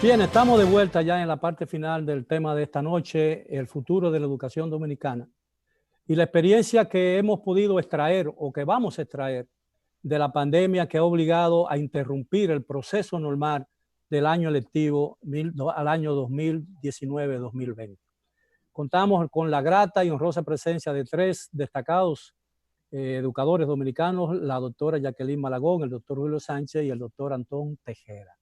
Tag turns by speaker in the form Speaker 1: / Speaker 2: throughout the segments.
Speaker 1: Bien, estamos de vuelta ya en la parte final del tema de esta noche, el futuro de la educación dominicana y la experiencia que hemos podido extraer o que vamos a extraer de la pandemia que ha obligado a interrumpir el proceso normal del año lectivo al año 2019-2020. Contamos con la grata y honrosa presencia de tres destacados educadores dominicanos, la doctora Jacqueline Malagón, el doctor Julio Sánchez y el doctor Antón Tejera.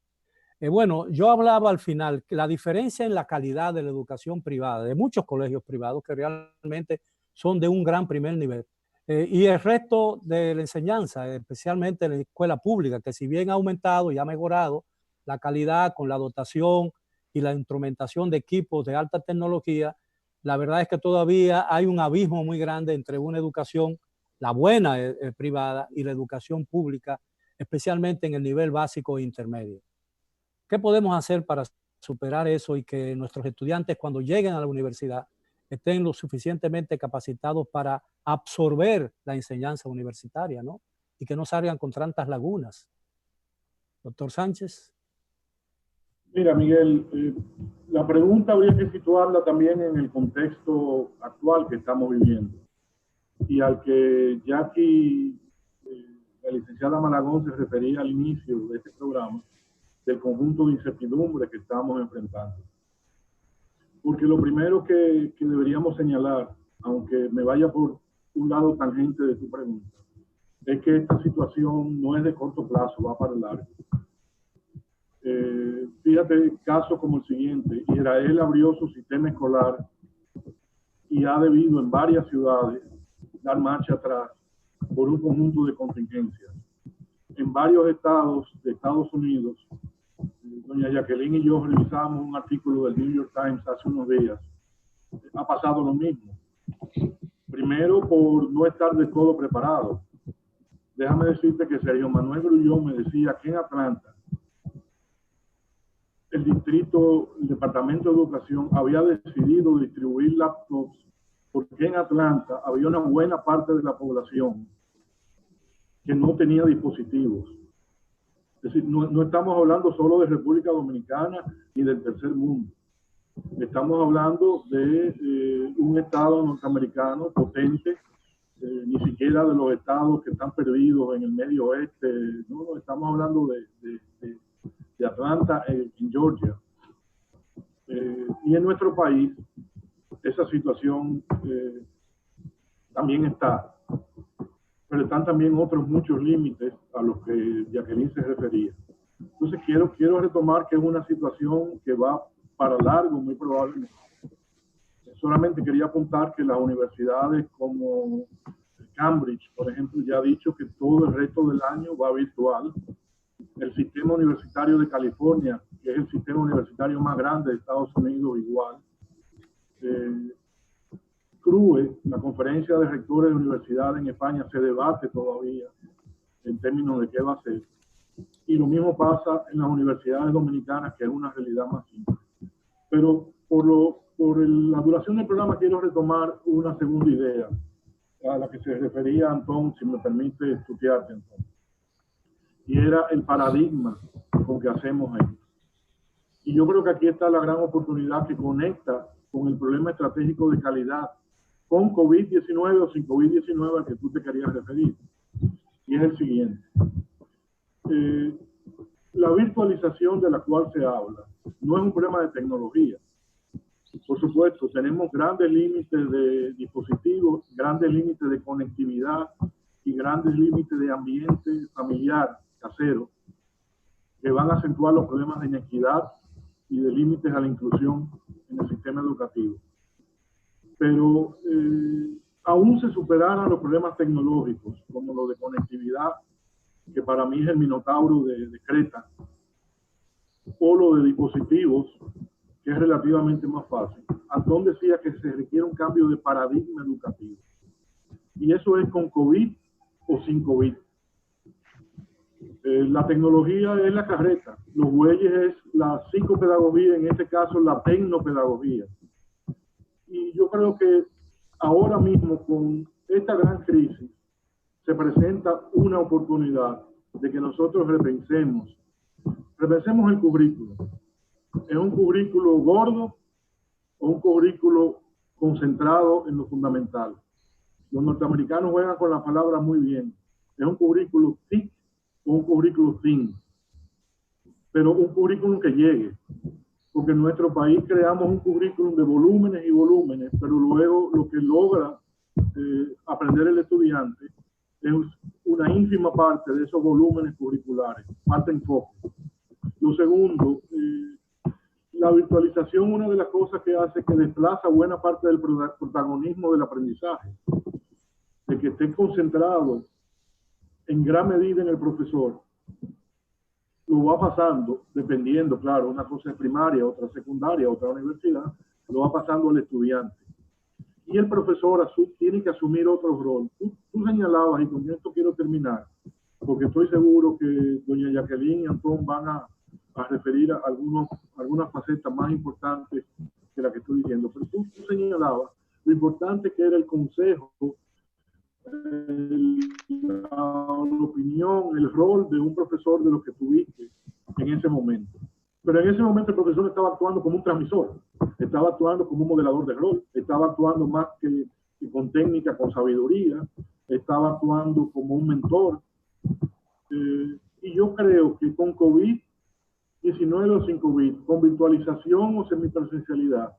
Speaker 1: Bueno, yo hablaba al final que la diferencia en la calidad de la educación privada, de muchos colegios privados que realmente son de un gran primer nivel, y el resto de la enseñanza, especialmente la escuela pública, que si bien ha aumentado y ha mejorado la calidad con la dotación y la instrumentación de equipos de alta tecnología, la verdad es que todavía hay un abismo muy grande entre una educación, la buena privada, y la educación pública, especialmente en el nivel básico e intermedio. ¿Qué podemos hacer para superar eso y que nuestros estudiantes cuando lleguen a la universidad estén lo suficientemente capacitados para absorber la enseñanza universitaria, ¿no? Y que no salgan con tantas lagunas? Doctor Sánchez.
Speaker 2: Mira, Miguel, la pregunta habría que situarla también en el contexto actual que estamos viviendo y al que Jackie, la licenciada Malagón, se refería al inicio de este programa, del conjunto de incertidumbre que estamos enfrentando. Porque lo primero que deberíamos señalar, aunque me vaya por un lado tangente de tu pregunta, es que esta situación no es de corto plazo, va para largo. Fíjate casos como el siguiente: Israel abrió su sistema escolar y ha debido en varias ciudades dar marcha atrás por un conjunto de contingencias. En varios estados de Estados Unidos, doña Jacqueline y yo revisamos un artículo del New York Times hace unos días. Ha pasado lo mismo. Primero, por no estar del todo preparado. Déjame decirte que Sergio Manuel Grullón me decía que en Atlanta, el Departamento de Educación había decidido distribuir laptops porque en Atlanta había una buena parte de la población que no tenía dispositivos. Es decir, no estamos hablando solo de República Dominicana ni del tercer mundo. Estamos hablando de un estado norteamericano potente, ni siquiera de los estados que están perdidos en el medio oeste. No, estamos hablando de Atlanta, en Georgia. Y en nuestro país esa situación también está. Pero están también otros muchos límites a los que Jacqueline se refería. Entonces quiero retomar que es una situación que va para largo, muy probablemente. Solamente quería apuntar que las universidades como Cambridge, por ejemplo, ya ha dicho que todo el resto del año va virtual. El sistema universitario de California, que es el sistema universitario más grande de Estados Unidos, igual. CRUE, la conferencia de rectores de universidades en España, se debate todavía en términos de qué va a ser. Y lo mismo pasa en las universidades dominicanas, que es una realidad más simple. Pero por la duración del programa quiero retomar una segunda idea a la que se refería Antón, si me permite estudiarte, Antón. Y era el paradigma con que hacemos esto. Y yo creo que aquí está la gran oportunidad que conecta con el problema estratégico de calidad, con COVID-19 o sin COVID-19 al que tú te querías referir. Y es el siguiente. La virtualización de la cual se habla no es un problema de tecnología. Por supuesto, tenemos grandes límites de dispositivos, grandes límites de conectividad y grandes límites de ambiente familiar, casero, que van a acentuar los problemas de inequidad y de límites a la inclusión en el sistema educativo. Pero aún se superaran los problemas tecnológicos, como los de conectividad, que para mí es el minotauro de Creta, o lo de dispositivos, que es relativamente más fácil. Antón decía que se requiere un cambio de paradigma educativo. Y eso es con COVID o sin COVID. La tecnología es la carreta, los bueyes es la psicopedagogía, en este caso la tecnopedagogía. Y yo creo que ahora mismo con esta gran crisis se presenta una oportunidad de que nosotros repensemos el currículo, ¿Es un currículo gordo o un currículo concentrado en lo fundamental? Los norteamericanos juegan con la palabra muy bien. ¿Es un currículo thick o un currículo thin? Pero un currículum que llegue. Porque en nuestro país creamos un currículum de volúmenes y volúmenes, pero luego lo que logra aprender el estudiante es una ínfima parte de esos volúmenes curriculares. Falta enfoque. Lo segundo, la virtualización, una de las cosas que hace que desplaza buena parte del protagonismo del aprendizaje, de que esté concentrado en gran medida en el profesor, lo va pasando, dependiendo, claro, una cosa es primaria, otra secundaria, otra universidad, lo va pasando al estudiante. Y el profesor tiene que asumir otro rol. Tú señalabas, y con esto quiero terminar, porque estoy seguro que doña Jacqueline y Antón van a referir a algunas facetas más importantes que la que estoy diciendo. Pero tú señalabas lo importante que era el consejo, la opinión, el rol de un profesor de lo que tuviste en ese momento. Pero en ese momento el profesor estaba actuando como un transmisor, estaba actuando como un modelador de rol, estaba actuando más que con técnica, con sabiduría, estaba actuando como un mentor. Y yo creo que con COVID-19 o sin COVID, con virtualización o semipresencialidad,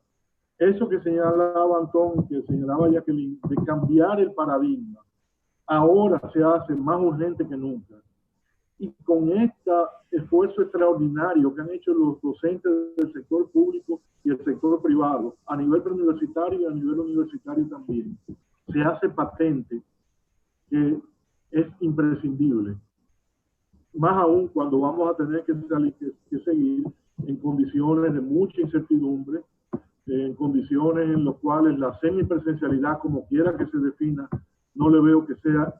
Speaker 2: eso que señalaba Antón, que señalaba Jacqueline, de cambiar el paradigma, ahora se hace más urgente que nunca. Y con este esfuerzo extraordinario que han hecho los docentes del sector público y el sector privado, a nivel preuniversitario y a nivel universitario también, se hace patente que es imprescindible. Más aún cuando vamos a tener que seguir en condiciones de mucha incertidumbre, en condiciones en las cuales la semipresencialidad, como quiera que se defina, no le veo que sea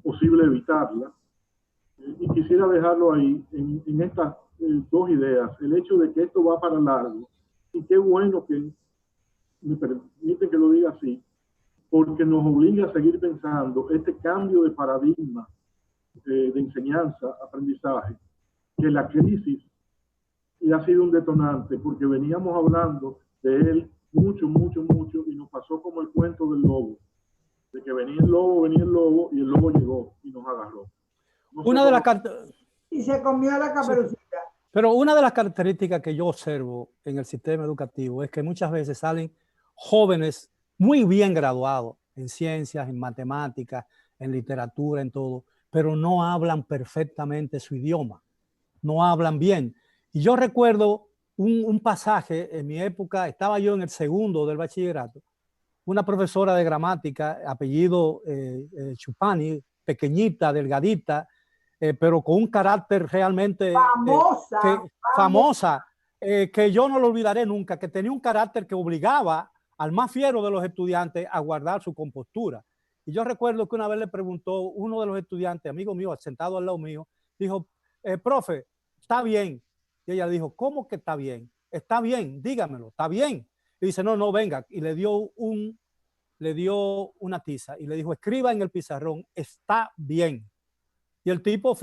Speaker 2: posible evitarla. Y quisiera dejarlo ahí en estas dos ideas. El hecho de que esto va para largo, y qué bueno que me permite que lo diga así, porque nos obliga a seguir pensando este cambio de paradigma de enseñanza, aprendizaje, que la crisis y ha sido un detonante, porque veníamos hablando de él mucho, y nos pasó como el cuento del lobo, de que venía el lobo, y el lobo llegó y nos agarró. No
Speaker 3: una de las y se comió la caperucita. Sí.
Speaker 1: Pero una de las características que yo observo en el sistema educativo es que muchas veces salen jóvenes muy bien graduados en ciencias, en matemáticas, en literatura, en todo, pero no hablan perfectamente su idioma, no hablan bien. Y yo recuerdo un pasaje en mi época, estaba yo en el segundo del bachillerato, una profesora de gramática, apellido Chupani, pequeñita, delgadita, pero con un carácter realmente famosa, que yo no lo olvidaré nunca, que tenía un carácter que obligaba al más fiero de los estudiantes a guardar su compostura. Y yo recuerdo que una vez le preguntó uno de los estudiantes, amigo mío, sentado al lado mío, dijo, profe, está bien. Y ella dijo, ¿cómo que está bien? Está bien, dígamelo, está bien. Y dice, no, venga. Y le dio una tiza y le dijo, escriba en el pizarrón, está bien. Y el tipo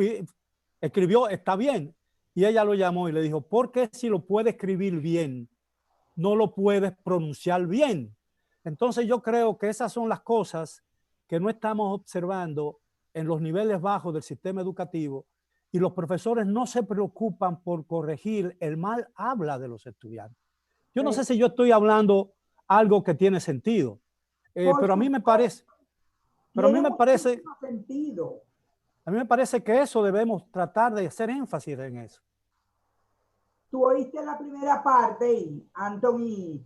Speaker 1: escribió, está bien. Y ella lo llamó y le dijo, ¿por qué si lo puede escribir bien, no lo puedes pronunciar bien? Entonces yo creo que esas son las cosas que no estamos observando en los niveles bajos del sistema educativo, y los profesores no se preocupan por corregir el mal habla de los estudiantes. Yo no sé si yo estoy hablando algo que tiene sentido, pero a mí me parece,
Speaker 3: sentido.
Speaker 1: A mí me parece que eso debemos tratar de hacer énfasis en eso.
Speaker 3: Tú oíste la primera parte y Anton y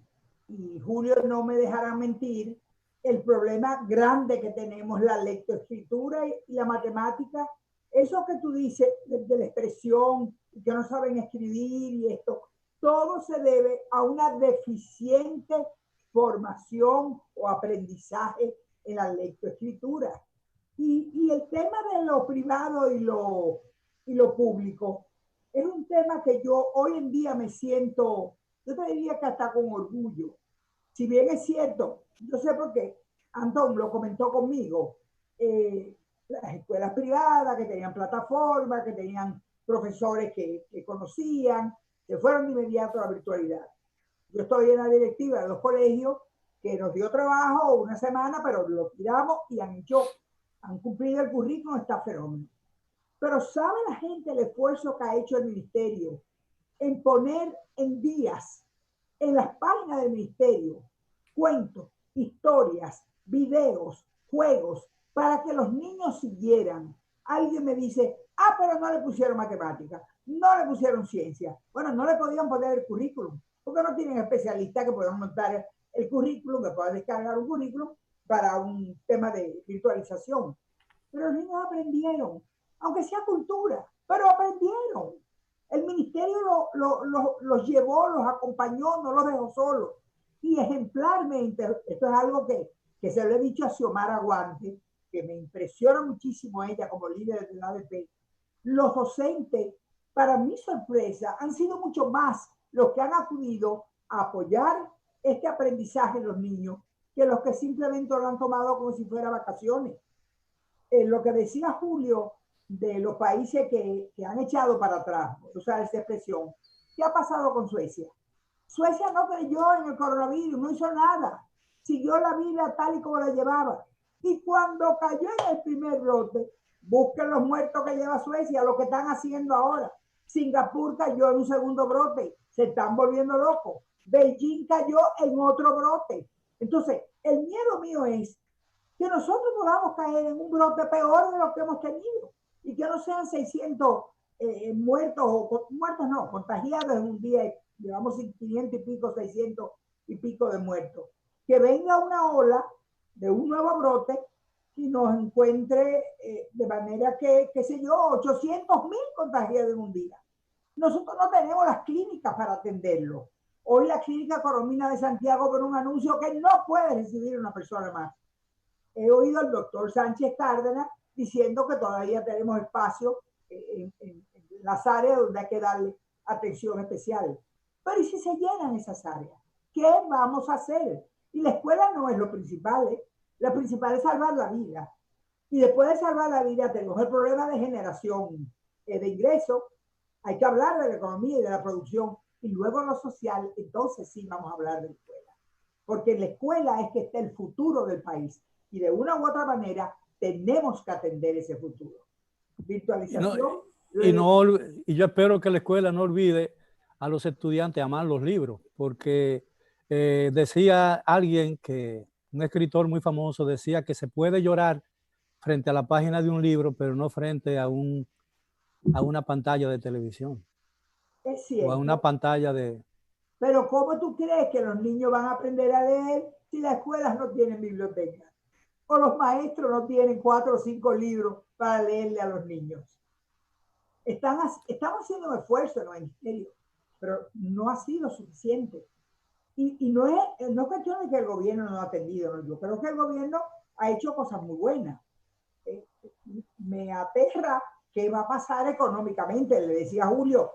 Speaker 3: Julio no me dejarán mentir, el problema grande que tenemos, la lectoescritura y la matemática, eso que tú dices de la expresión, que no saben escribir y esto, todo se debe a una deficiente formación o aprendizaje en la lectoescritura. Y el tema de lo privado y lo público es un tema que yo hoy en día me siento, yo te diría que hasta con orgullo. Si bien es cierto, yo sé por qué, Antón lo comentó conmigo, las escuelas privadas que tenían plataformas, que tenían profesores que conocían, se fueron de inmediato a la virtualidad. Yo estoy en la directiva de los colegios que nos dio trabajo una semana, pero lo tiramos y han cumplido el currículum, está fenómeno. Pero ¿sabe la gente el esfuerzo que ha hecho el ministerio en poner en días en las páginas del ministerio cuentos, historias, videos, juegos, para que los niños siguieran? Alguien me dice, pero no le pusieron matemáticas, no le pusieron ciencia. Bueno, no le podían poner el currículum, porque no tienen especialistas que puedan montar el currículum, que puedan descargar un currículum para un tema de virtualización. Pero los niños aprendieron, aunque sea cultura, pero aprendieron. El ministerio los llevó, los acompañó, no los dejó solos. Y ejemplarmente, esto es algo que se lo he dicho a Xiomara Guante, que me impresiona muchísimo ella como líder de la ADP. Los docentes, para mi sorpresa, han sido mucho más los que han acudido a apoyar este aprendizaje en los niños que los que simplemente lo han tomado como si fuera vacaciones. Lo que decía Julio de los países que han echado para atrás, usar esa expresión, ¿qué ha pasado con Suecia? Suecia no creyó en el coronavirus, no hizo nada, siguió la vida tal y como la llevaba. Y cuando cayó en el primer brote, busquen los muertos que lleva Suecia, lo que están haciendo ahora. Singapur cayó en un segundo brote, se están volviendo locos. Beijing cayó en otro brote. Entonces, el miedo mío es que nosotros podamos caer en un brote peor de lo que hemos tenido y que no sean 600 muertos, muertos no, contagiados en un día, llevamos 500 y pico, 600 y pico de muertos. Que venga una ola de un nuevo brote y nos encuentre de manera que, qué sé yo, 800,000 contagiados en un día. Nosotros no tenemos las clínicas para atenderlo. Hoy la clínica Coromina de Santiago por un anuncio que no puede recibir una persona más. He oído al doctor Sánchez Cárdenas diciendo que todavía tenemos espacio en las áreas donde hay que darle atención especial. Pero ¿y si se llenan esas áreas? ¿Qué vamos a hacer? Y la escuela no es lo principal, ¿eh? Lo principal es salvar la vida. Y después de salvar la vida tenemos el problema de generación de ingresos. Hay que hablar de la economía y de la producción. Y luego lo social, entonces sí vamos a hablar de la escuela. Porque en la escuela es que está el futuro del país. Y de una u otra manera tenemos que atender ese futuro. Virtualización.
Speaker 1: Y yo espero que la escuela no olvide a los estudiantes amar los libros, porque decía alguien que, un escritor muy famoso, decía que se puede llorar frente a la página de un libro, pero no frente a una pantalla de televisión.
Speaker 3: Es cierto.
Speaker 1: O a una pantalla de...
Speaker 3: Pero ¿cómo tú crees que los niños van a aprender a leer si las escuelas no tienen biblioteca? O los maestros no tienen 4 o 5 libros para leerle a los niños. Estamos haciendo un esfuerzo en el ministerio, pero no ha sido suficiente. Y no es cuestión de que el gobierno no ha atendido, ¿no? Yo creo que el gobierno ha hecho cosas muy buenas. Me aterra qué va a pasar económicamente. Le decía a Julio,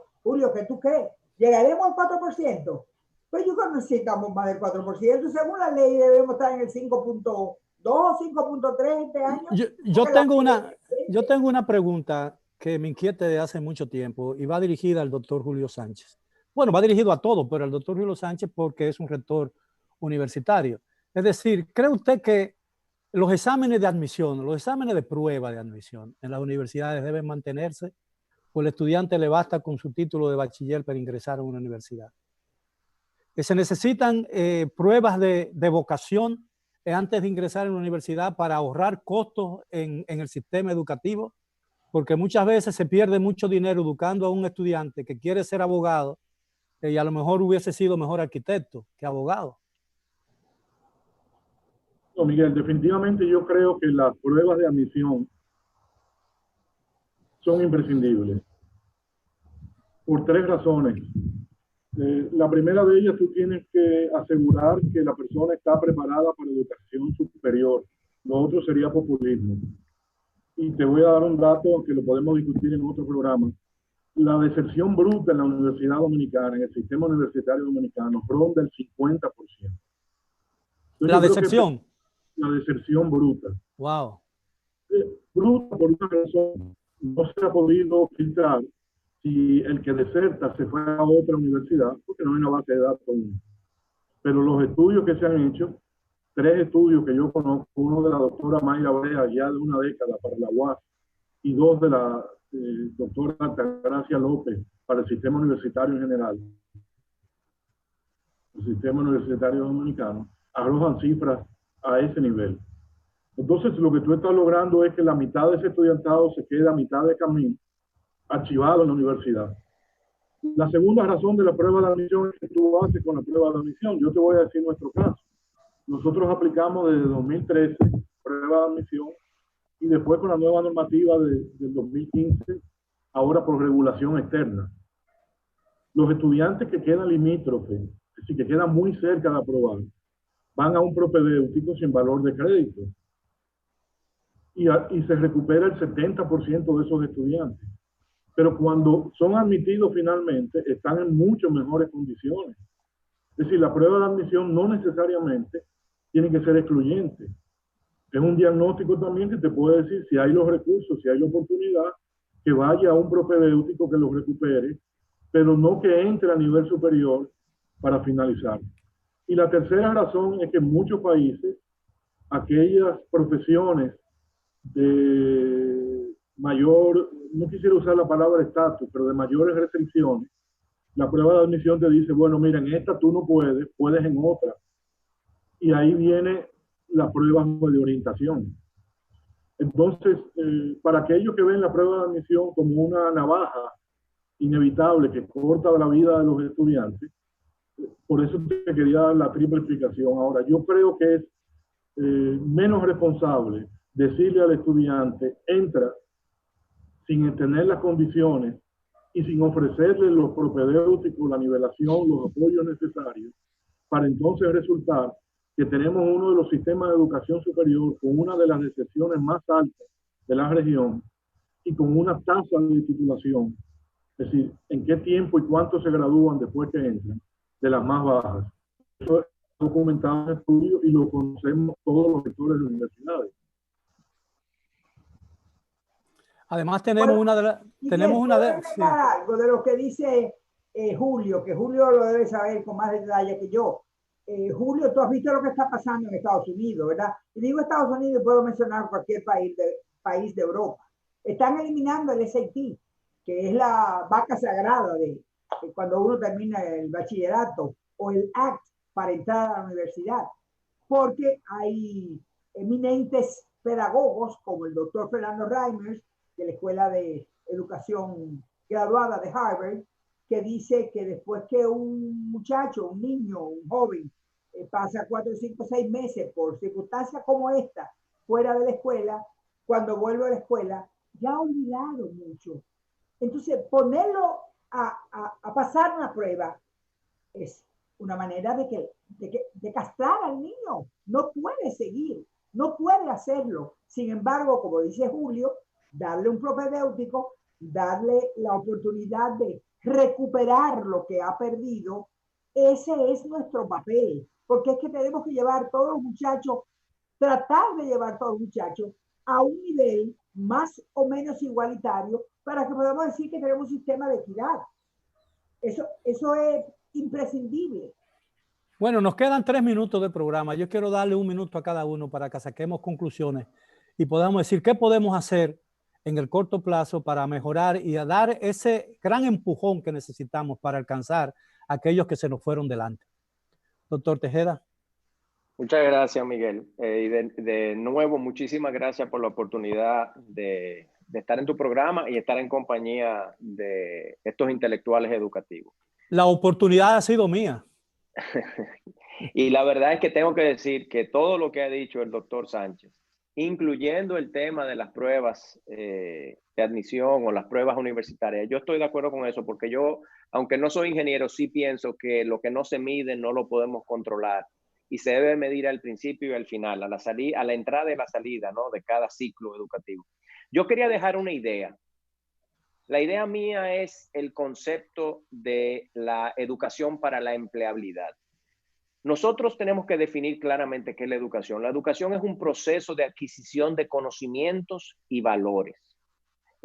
Speaker 3: ¿qué tú crees? ¿Llegaremos al 4%? Pues yo creo que necesitamos más del 4%. Según la ley debemos estar en el 5.2, 5.3 este año.
Speaker 1: Yo tengo una pregunta que me inquieta desde hace mucho tiempo y va dirigida al doctor Julio Sánchez. Bueno, va dirigido a todos, pero al doctor Julio Sánchez porque es un rector universitario. Es decir, ¿cree usted que los exámenes de admisión, los exámenes de prueba de admisión en las universidades deben mantenerse o el estudiante le basta con su título de bachiller para ingresar a una universidad? Que se necesitan pruebas de vocación antes de ingresar a una universidad para ahorrar costos en el sistema educativo, porque muchas veces se pierde mucho dinero educando a un estudiante que quiere ser abogado y a lo mejor hubiese sido mejor arquitecto que abogado.
Speaker 2: No, Miguel, definitivamente yo creo que las pruebas de admisión son imprescindibles por 3 razones. La primera de ellas, tú tienes que asegurar que la persona está preparada para educación superior. Lo otro sería populismo. Y te voy a dar un dato que lo podemos discutir en otro programa. La deserción bruta en la Universidad Dominicana, en el sistema universitario dominicano, ronda el 50%. Entonces,
Speaker 1: ¿la deserción?
Speaker 2: La deserción bruta.
Speaker 1: Wow.
Speaker 2: Bruta por una razón, no se ha podido filtrar si el que deserta se fue a otra universidad, porque no hay una base de datos. Pero los estudios que se han hecho, 3 estudios que yo conozco, uno de la doctora Mayra Brea, ya de una década para la UAS, y 2 de la doctora Altagracia López para el sistema universitario en general, el sistema universitario dominicano, arrojan cifras a ese nivel. Entonces, lo que tú estás logrando es que la mitad de ese estudiantado se queda a mitad de camino, archivado en la universidad. La segunda razón de la prueba de admisión es que tú haces con la prueba de admisión. Yo te voy a decir nuestro caso. Nosotros aplicamos desde 2013 prueba de admisión y después con la nueva normativa del 2015, ahora por regulación externa. Los estudiantes que quedan limítrofes, es decir, que quedan muy cerca de aprobar, van a un propedéutico sin valor de crédito. Y se recupera el 70% de esos estudiantes. Pero cuando son admitidos finalmente, están en mucho mejores condiciones. Es decir, la prueba de admisión no necesariamente tiene que ser excluyente. Es un diagnóstico también que te puede decir si hay los recursos, si hay la oportunidad, que vaya a un propedéutico que los recupere, pero no que entre a nivel superior para finalizar. Y la tercera razón es que en muchos países, aquellas profesiones de mayor, no quisiera usar la palabra estatus, pero de mayores restricciones, la prueba de admisión te dice, bueno, mira, en esta tú no puedes, puedes en otra. Y ahí viene la prueba de orientación. Entonces, para aquellos que ven la prueba de admisión como una navaja inevitable que corta la vida de los estudiantes, por eso te quería dar la triple explicación. Ahora, yo creo que es menos responsable decirle al estudiante, entra sin tener las condiciones y sin ofrecerle los propedéuticos, la nivelación, los apoyos necesarios, para entonces resultar que tenemos uno de los sistemas de educación superior con una de las decepciones más altas de la región y con una tasa de titulación, es decir, en qué tiempo y cuánto se gradúan después que entran, de las más bajas. Eso es documentado en estudios y lo conocemos todos los sectores de universidades.
Speaker 1: Además tenemos una de las...
Speaker 3: Sí. Algo de lo que dice Julio, que Julio lo debe saber con más detalle que yo. Julio, tú has visto lo que está pasando en Estados Unidos, ¿verdad? Y digo Estados Unidos, puedo mencionar cualquier país de Europa. Están eliminando el SAT, que es la vaca sagrada de cuando uno termina el bachillerato, o el ACT para entrar a la universidad, porque hay eminentes pedagogos como el doctor Fernando Reimers, de la Escuela de Educación Graduada de Harvard, que dice que después que un muchacho, un niño, un joven, pasa 4, 5, 6 meses por circunstancias como esta, fuera de la escuela, cuando vuelve a la escuela, ya ha olvidado mucho. Entonces, ponerlo a pasar una prueba es una manera de castrar al niño. No puede seguir, no puede hacerlo. Sin embargo, como dice Julio, darle un propedéutico, darle la oportunidad de recuperar lo que ha perdido, ese es nuestro papel, porque es que tenemos que llevar todos los muchachos, tratar de llevar todos los muchachos a un nivel más o menos igualitario para que podamos decir que tenemos un sistema de equidad. Eso es imprescindible.
Speaker 1: Bueno, nos quedan 3 minutos de programa. Yo quiero darle 1 minuto a cada uno para que saquemos conclusiones y podamos decir qué podemos hacer en el corto plazo para mejorar y a dar ese gran empujón que necesitamos para alcanzar a aquellos que se nos fueron delante. Doctor Tejeda.
Speaker 4: Muchas gracias, Miguel. Y de nuevo, muchísimas gracias por la oportunidad de estar en tu programa y estar en compañía de estos intelectuales educativos.
Speaker 1: La oportunidad ha sido mía.
Speaker 4: Y la verdad es que tengo que decir que todo lo que ha dicho el doctor Sánchez, incluyendo el tema de las pruebas de admisión o las pruebas universitarias, yo estoy de acuerdo con eso, porque yo, aunque no soy ingeniero, sí pienso que lo que no se mide no lo podemos controlar y se debe medir al principio y al final, a la entrada y la salida, ¿no?, de cada ciclo educativo. Yo quería dejar una idea. La idea mía es el concepto de la educación para la empleabilidad. Nosotros tenemos que definir claramente qué es la educación. La educación es un proceso de adquisición de conocimientos y valores.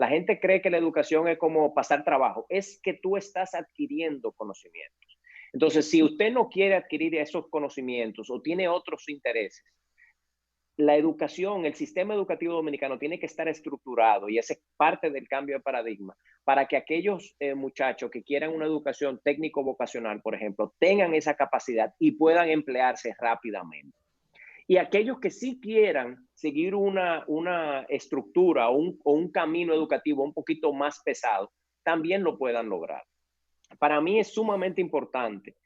Speaker 4: La gente cree que la educación es como pasar trabajo. Es que tú estás adquiriendo conocimientos. Entonces, si usted no quiere adquirir esos conocimientos o tiene otros intereses, la educación, el sistema educativo dominicano tiene que estar estructurado, y esa es parte del cambio de paradigma, para que aquellos muchachos que quieran una educación técnico-vocacional, por ejemplo, tengan esa capacidad y puedan emplearse rápidamente. Y aquellos que sí quieran seguir una estructura o un camino educativo un poquito más pesado, también lo puedan lograr. Para mí es sumamente importante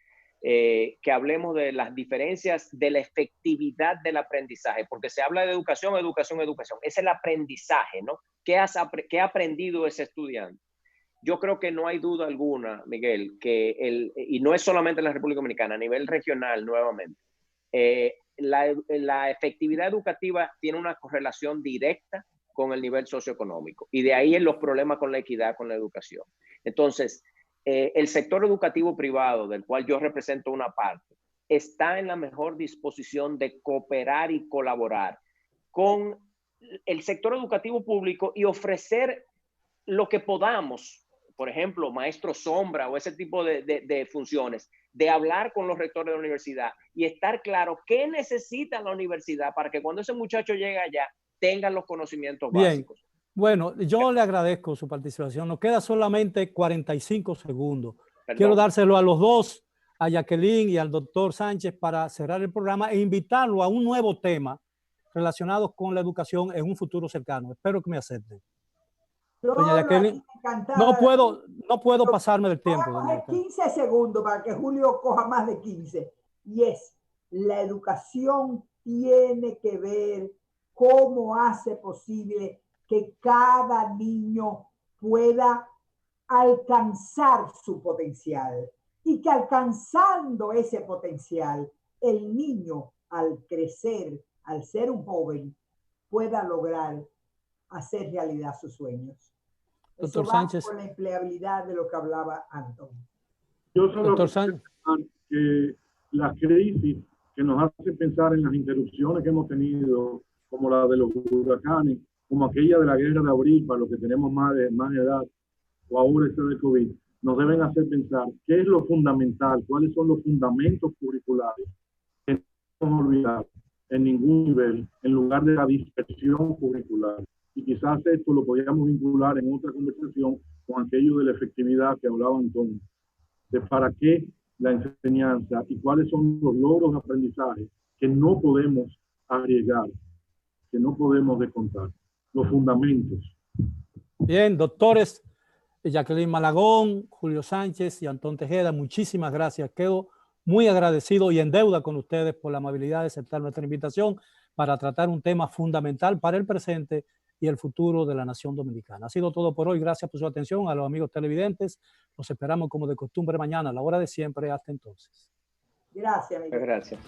Speaker 4: que hablemos de las diferencias de la efectividad del aprendizaje, porque se habla de educación, educación, educación. Es el aprendizaje, ¿no? ¿Qué ha aprendido ese estudiante? Yo creo que no hay duda alguna, Miguel, y no es solamente en la República Dominicana, a nivel regional nuevamente, la efectividad educativa tiene una correlación directa con el nivel socioeconómico, y de ahí en los problemas con la equidad, con la educación. Entonces, el sector educativo privado, del cual yo represento una parte, está en la mejor disposición de cooperar y colaborar con el sector educativo público y ofrecer lo que podamos, por ejemplo, maestro sombra o ese tipo de funciones, de hablar con los rectores de la universidad y estar claro qué necesita la universidad para que cuando ese muchacho llegue allá tenga los conocimientos básicos.
Speaker 1: Bueno, yo le agradezco su participación. Nos queda solamente 45 segundos.
Speaker 4: Perdón.
Speaker 1: Quiero dárselo a los dos, a Jacqueline y al doctor Sánchez, para cerrar el programa e invitarlo a un nuevo tema relacionado con la educación en un futuro cercano. Espero que me acepten. Doña Jacqueline, no puedo pasarme del tiempo.
Speaker 3: Voy a coger 15 segundos para que Julio coja más de 15. Y es, la educación tiene que ver cómo hace posible que cada niño pueda alcanzar su potencial, y que alcanzando ese potencial, el niño al crecer, al ser un joven, pueda lograr hacer realidad sus sueños.
Speaker 1: Doctor
Speaker 3: Eso va
Speaker 1: Sánchez.
Speaker 3: con la empleabilidad de lo que hablaba Anton.
Speaker 2: Yo solo quiero que la crisis que nos hace pensar en las interrupciones que hemos tenido, como la de los huracanes, como aquella de la guerra de abril, para los que tenemos más edad, o ahora este de COVID, nos deben hacer pensar qué es lo fundamental, cuáles son los fundamentos curriculares que no podemos olvidar en ningún nivel, en lugar de la dispersión curricular. Y quizás esto lo podríamos vincular en otra conversación con aquello de la efectividad que hablaba Antonio, de para qué la enseñanza y cuáles son los logros de aprendizaje que no podemos arriesgar, que no podemos descontar. Los fundamentos.
Speaker 1: Bien, doctores Jacqueline Malagón, Julio Sánchez y Antón Tejeda, muchísimas gracias. Quedo muy agradecido y en deuda con ustedes por la amabilidad de aceptar nuestra invitación para tratar un tema fundamental para el presente y el futuro de la nación dominicana. Ha sido todo por hoy. Gracias por su atención. A los amigos televidentes, los esperamos como de costumbre mañana a la hora de siempre. Hasta entonces.
Speaker 3: Gracias, amigo.
Speaker 4: Gracias.